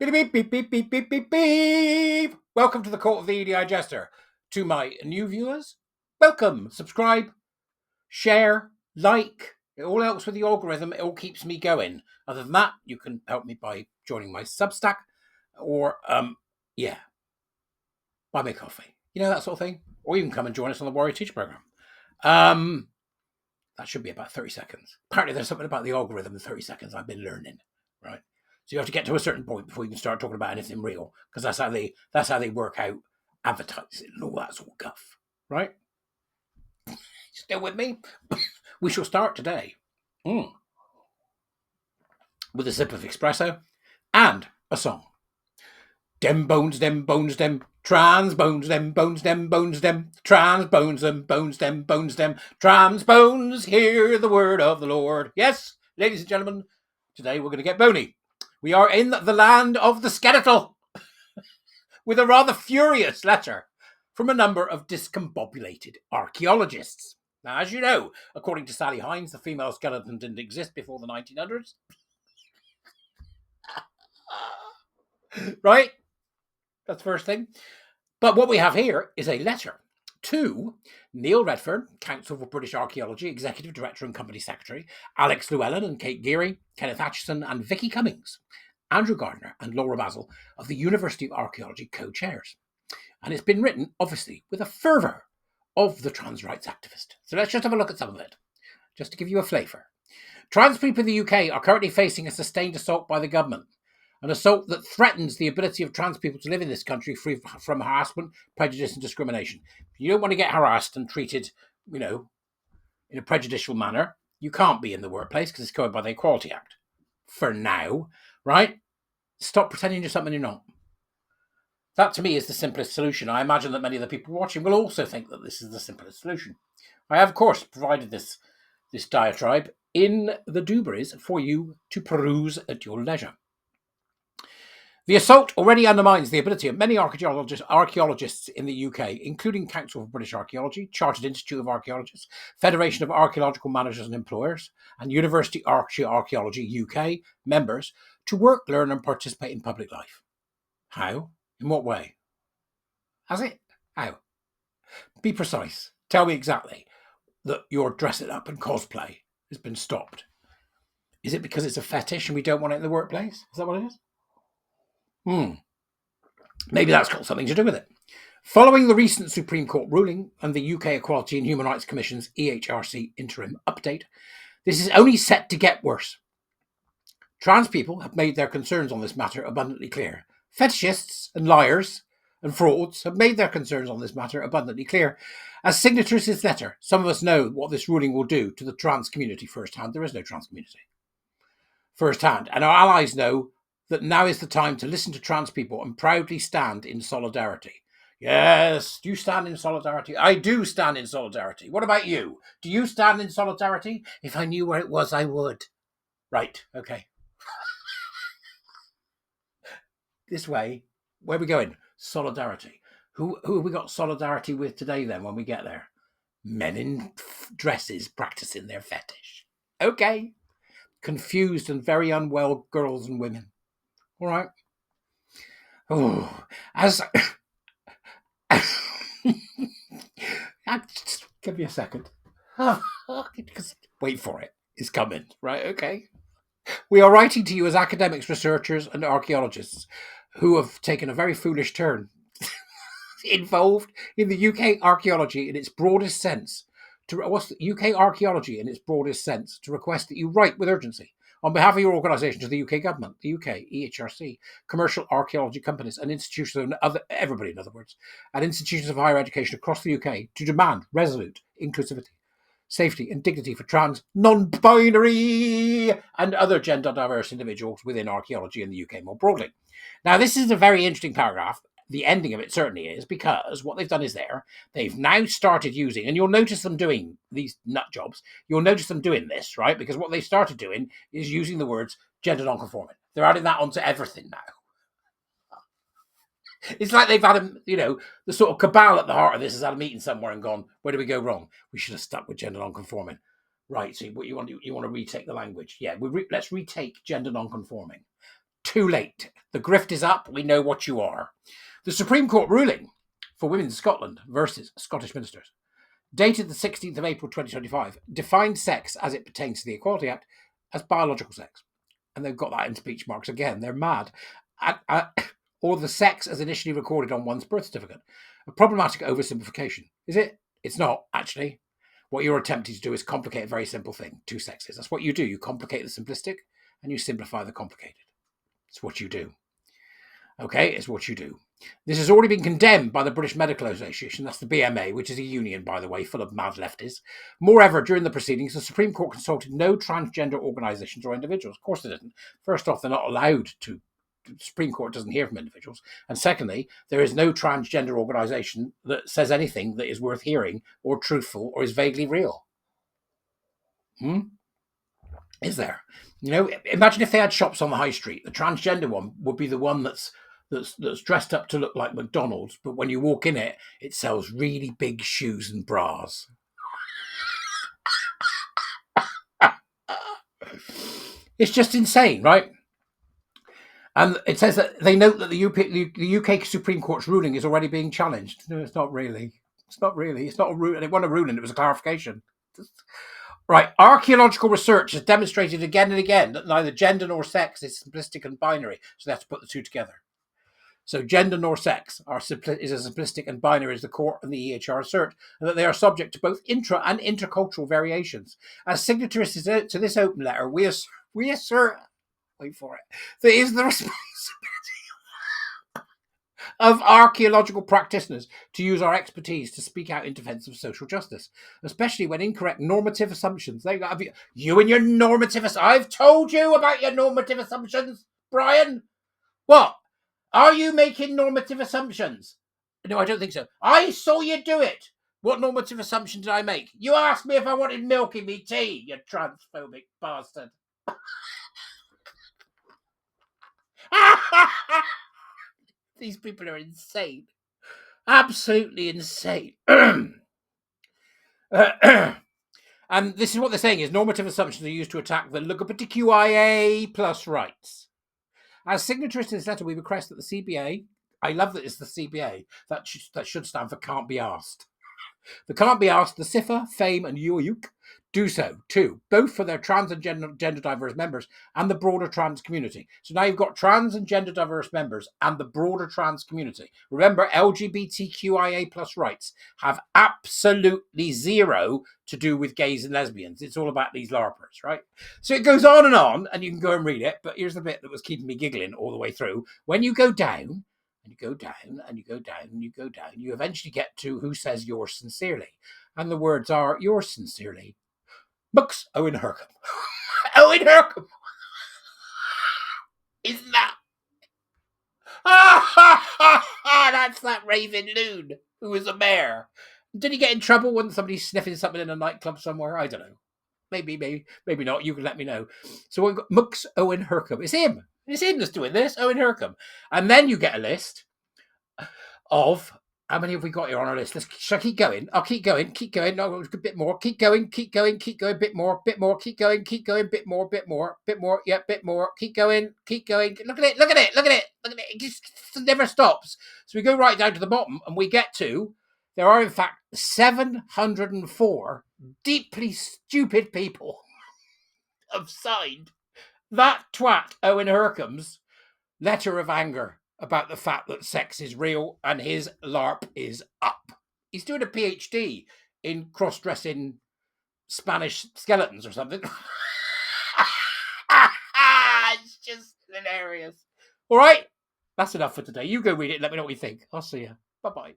Beep, beep, beep, beep, beep, beep, beep, beep. Welcome to the Court of the Edijester. To my new viewers, welcome. Subscribe, share, like. It all helps with the algorithm. It all keeps me going. Other than that, you can help me by joining my Substack or, buy me a coffee. You know, that sort of thing. Or you can come and join us on the Warrior Teacher Program. That should be about 30 seconds. Apparently there's something about the algorithm in 30 seconds I've been learning, right? So you have to get to a certain point before you can start talking about anything real, because that's how they work out advertising and all that sort of guff, right? Still with me? We shall start today with a sip of espresso and a song. Dem bones, dem bones, dem trans bones, dem bones, dem bones, dem trans bones, dem bones, dem bones, dem trans bones. Hear the word of the Lord. Yes, ladies and gentlemen, today we're going to get bony. We are in the land of the skeletal with a rather furious letter from a number of discombobulated archaeologists. Now, as you know, according to Sally Hines, the female skeleton didn't exist before the 1900s. Right? That's the first thing. But what we have here is a letter to Neil Redfern, Council for British Archaeology, Executive Director and Company Secretary, Alex Llewellyn and Kate Geary, Kenneth Atchison and Vicky Cummings, Andrew Gardner and Laura Basil of the University of Archaeology co-chairs. And it's been written, obviously, with a fervour of the trans rights activist. So let's just have a look at some of it, just to give you a flavour. Trans people in the UK are currently facing a sustained assault by the government. An assault that threatens the ability of trans people to live in this country free from harassment, prejudice and discrimination. If you don't want to get harassed and treated, in a prejudicial manner, you can't be in the workplace because it's covered by the Equality Act. For now, right? Stop pretending you're something you're not. That to me is the simplest solution. I imagine that many of the people watching will also think that this is the simplest solution. I have, of course, provided this diatribe in the Dewberries for you to peruse at your leisure. The assault already undermines the ability of many archaeologists in the UK, including Council for British Archaeology, Chartered Institute of Archaeologists, Federation of Archaeological Managers and Employers, and University Archaeology UK members to work, learn and participate in public life. How? In what way? Has it? How? Be precise. Tell me exactly that your dressing up and cosplay has been stopped. Is it because it's a fetish and we don't want it in the workplace? Is that what it is? Maybe that's got something to do with it. Following the recent Supreme Court ruling and the UK Equality and Human Rights Commission's EHRC interim update, this is only set to get worse. Trans people have made their concerns on this matter abundantly clear. Fetishists and liars and frauds have made their concerns on this matter abundantly clear. As signatories to this letter, some of us know what this ruling will do to the trans community firsthand. There is no trans community. Firsthand. And our allies know that now is the time to listen to trans people and proudly stand in solidarity. Yes, do you stand in solidarity? I do stand in solidarity. What about you? Do you stand in solidarity? If I knew where it was, I would. Right, okay. This way, where are we going? Solidarity. Who have we got solidarity with today then when we get there? Men in dresses practicing their fetish. Okay. Confused and very unwell girls and women. All right. Oh, just give me a second. Wait for it. It's coming. Right. Okay. We are writing to you as academics, researchers, and archaeologists who have taken a very foolish turn involved in the UK archaeology in its broadest sense. What's the UK archaeology in its broadest sense? To request that you write with urgency on behalf of your organisation to the UK government, the UK, EHRC, commercial archaeology companies and institutions, everybody in other words, and institutions of higher education across the UK to demand resolute inclusivity, safety and dignity for trans, non-binary and other gender diverse individuals within archaeology in the UK more broadly. Now, this is a very interesting paragraph. The ending of it certainly is, because what they've done is they've now started using, and you'll notice them doing these nut jobs, you'll notice them doing this, right? Because what they started doing is using the words gender non-conforming. They're adding that onto everything now. It's like they've had the sort of cabal at the heart of this has had a meeting somewhere and gone, where did we go wrong? We should have stuck with gender non-conforming. Right, so what you want to retake the language. Yeah, let's retake gender non-conforming. Too late. The grift is up. We know what you are. The Supreme Court ruling for women in Scotland versus Scottish ministers, dated the 16th of April 2025, defined sex as it pertains to the Equality Act as biological sex. And they've got that in speech marks again. They're mad. Or the sex as initially recorded on one's birth certificate. A problematic oversimplification. Is it? It's not, actually. What you're attempting to do is complicate a very simple thing. Two sexes. That's what you do. You complicate the simplistic and you simplify the complicated. It's what you do. Okay, it's what you do. This has already been condemned by the British Medical Association, that's the BMA, which is a union, by the way, full of mad lefties. Moreover, during the proceedings, the Supreme Court consulted no transgender organisations or individuals. Of course they didn't. First off, they're not allowed to. The Supreme Court doesn't hear from individuals. And secondly, there is no transgender organisation that says anything that is worth hearing or truthful or is vaguely real. Is there? You know, imagine if they had shops on the high street. The transgender one would be the one that's dressed up to look like McDonald's, but when you walk in it, it sells really big shoes and bras. It's just insane, right? And it says that they note that the UK Supreme Court's ruling is already being challenged. No, it's not really. It's not really. It's not a ruling. It wasn't a ruling. It was a clarification. Right. Archaeological research has demonstrated again and again that neither gender nor sex is simplistic and binary. So they have to put the two together. So gender nor sex is as simplistic and binary as the court and the EHR assert, and that they are subject to both intra and intercultural variations. As signatories to this open letter, we assert, wait for it, that it is the responsibility of archaeological practitioners to use our expertise to speak out in defence of social justice, especially when incorrect normative assumptions. You and your normative I've told you about your normative assumptions, Brian. What? Are you making normative assumptions? No, I don't think so. I saw you do it. What normative assumption did I make? You asked me if I wanted milk in me tea, you transphobic bastard. These people are insane. Absolutely insane. And this is what they're saying is normative assumptions are used to attack the LGBTQIA plus rights. As signatories to this letter, we request that the CBA, I love that it's the CBA, that should stand for Can't Be Asked. The Can't Be Asked, the CIFA, FAME and UAUC do so too, both for their trans and gender diverse members and the broader trans community. So now you've got trans and gender diverse members and the broader trans community. Remember, LGBTQIA plus rights have absolutely zero to do with gays and lesbians. It's all about these LARPers, right? So it goes on, and you can go and read it. But here's the bit that was keeping me giggling all the way through. When you go down, and you go down, and you go down, and you go down, you eventually get to who says yours sincerely. And the words are, yours sincerely, Books, Owen Hercombe. Owen Hercombe! Isn't that? That's that raving loon who was a mayor. Did he get in trouble when somebody's sniffing something in a nightclub somewhere? I don't know. Maybe not. You can let me know. So we've got Mooks Owen Hercombe. It's him. It's him that's doing this, Owen Hercombe. And then you get a list of how many have we got here on our list? Shall I keep going? I'll keep going. No, a bit more. Keep going. Bit more. Keep going. Bit more. Yeah, bit more. Keep going. Look at it. It just never stops. So we go right down to the bottom and we get to, there are in fact 704 deeply stupid people have signed that twat Owen Hercombe's letter of anger about the fact that sex is real and his LARP is up. He's doing a PhD in cross-dressing Spanish skeletons or something. It's just hilarious. All right, that's enough for today. You go read it and let me know what you think. I'll see you. Bye-bye.